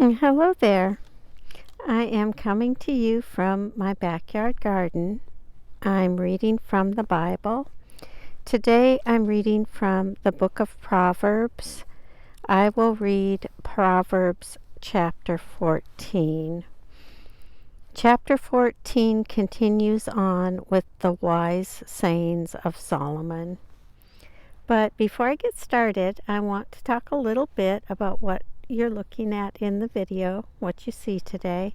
Hello there. I am coming to you from my backyard garden. I'm reading from the Bible. Today I'm reading from the book of Proverbs. I will read Proverbs chapter 14. Chapter 14 continues on with the wise sayings of Solomon. But before I get started, I want to talk a little bit about what you're looking at in the video, what you see today.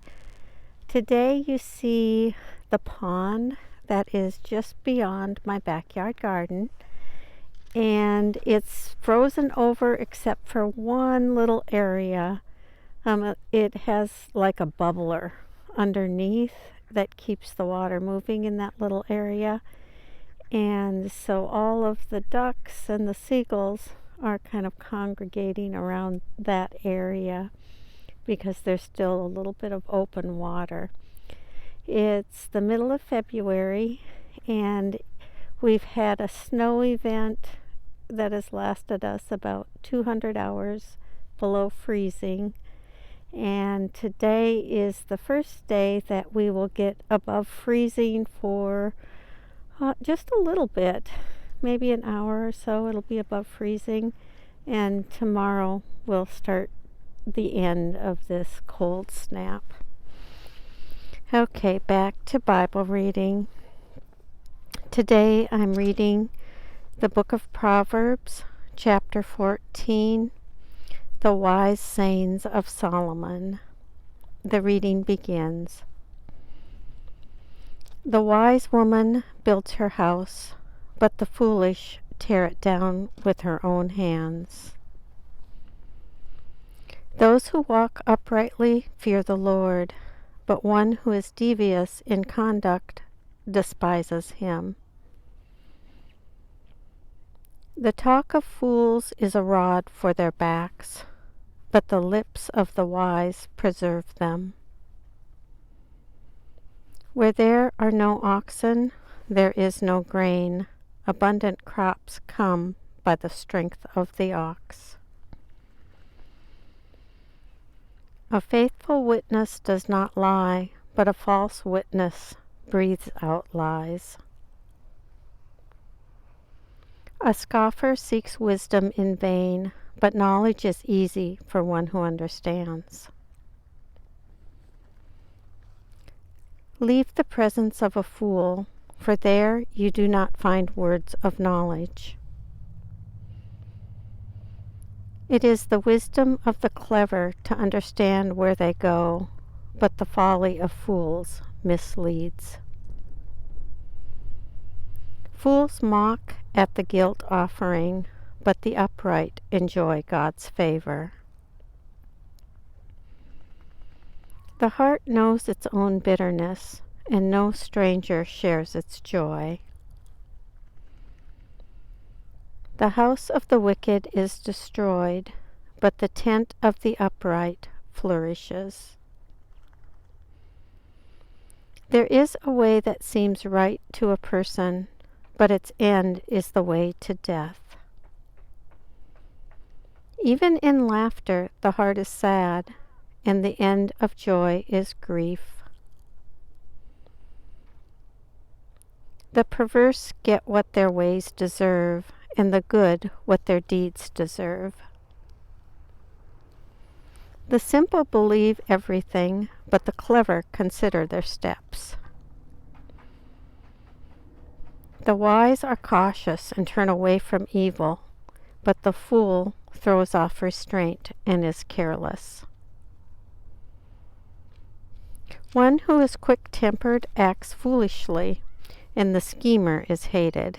Today you see the pond that is just beyond my backyard garden, and it's frozen over except for one little area. It has like a bubbler underneath that keeps the water moving in that little area. And so all of the ducks and the seagulls are kind of congregating around that area because there's still a little bit of open water. It's the middle of February, and we've had a snow event that has lasted us about 200 hours below freezing. And today is the first day that we will get above freezing for just a little bit, maybe an hour or so. It'll be above freezing, and tomorrow we'll start the end of this cold snap. Okay, back to Bible reading. Today I'm reading the book of Proverbs, chapter 14, the wise sayings of Solomon. The reading begins. The wise woman builds her house, but the foolish tear it down with her own hands. Those who walk uprightly fear the Lord, but one who is devious in conduct despises him. The talk of fools is a rod for their backs, but the lips of the wise preserve them. Where there are no oxen, there is no grain. Abundant crops come by the strength of the ox. A faithful witness does not lie, but a false witness breathes out lies. A scoffer seeks wisdom in vain, but knowledge is easy for one who understands. Leave the presence of a fool, for there you do not find words of knowledge. It is the wisdom of the clever to understand where they go, but the folly of fools misleads. Fools mock at the guilt offering, but the upright enjoy God's favor. The heart knows its own bitterness, and no stranger shares its joy. The house of the wicked is destroyed, but the tent of the upright flourishes. There is a way that seems right to a person, but its end is the way to death. Even in laughter the heart is sad, and the end of joy is grief. The perverse get what their ways deserve, and the good what their deeds deserve. The simple believe everything, but the clever consider their steps. The wise are cautious and turn away from evil, but the fool throws off restraint and is careless. One who is quick-tempered acts foolishly, and the schemer is hated.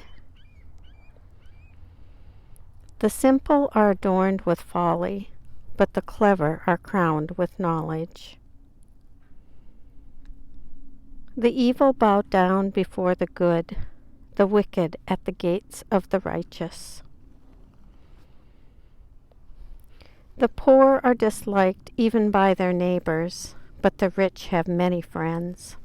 The simple are adorned with folly, but the clever are crowned with knowledge. The evil bow down before the good, the wicked at the gates of the righteous. The poor are disliked even by their neighbors, but the rich have many friends.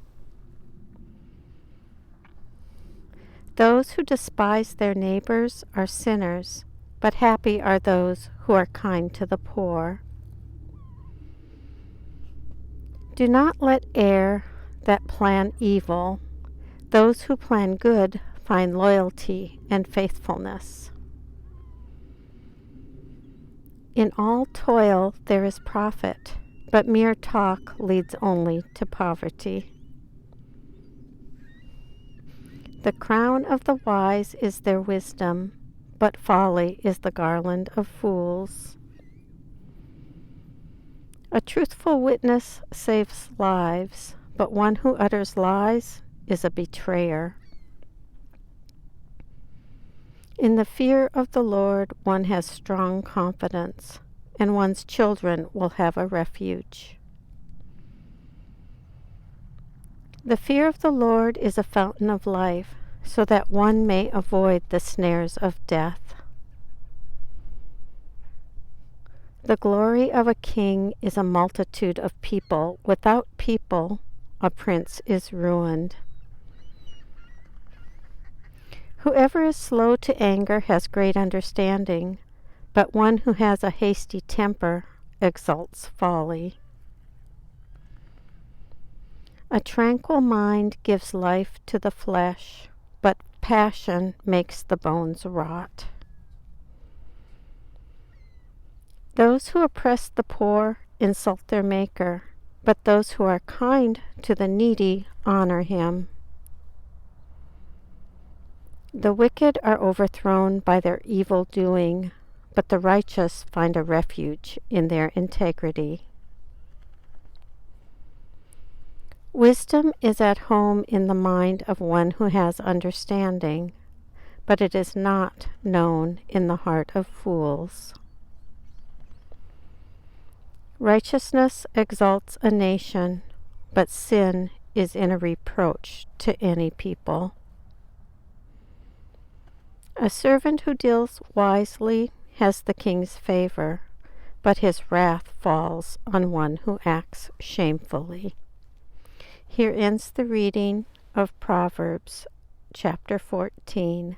Those who despise their neighbors are sinners, but happy are those who are kind to the poor. Do not let err that plan evil. Those who plan good find loyalty and faithfulness. In all toil there is profit, but mere talk leads only to poverty. The crown of the wise is their wisdom, but folly is the garland of fools. A truthful witness saves lives, but one who utters lies is a betrayer. In the fear of the Lord one has strong confidence, and one's children will have a refuge. The fear of the Lord is a fountain of life, so that one may avoid the snares of death. The glory of a king is a multitude of people. Without people, a prince is ruined. Whoever is slow to anger has great understanding, but one who has a hasty temper exalts folly. A tranquil mind gives life to the flesh, but passion makes the bones rot. Those who oppress the poor insult their Maker, but those who are kind to the needy honor him. The wicked are overthrown by their evil doing, but the righteous find a refuge in their integrity. Wisdom is at home in the mind of one who has understanding, but it is not known in the heart of fools. Righteousness exalts a nation, but sin is in a reproach to any people. A servant who deals wisely has the king's favor, but his wrath falls on one who acts shamefully. Here ends the reading of Proverbs chapter 14.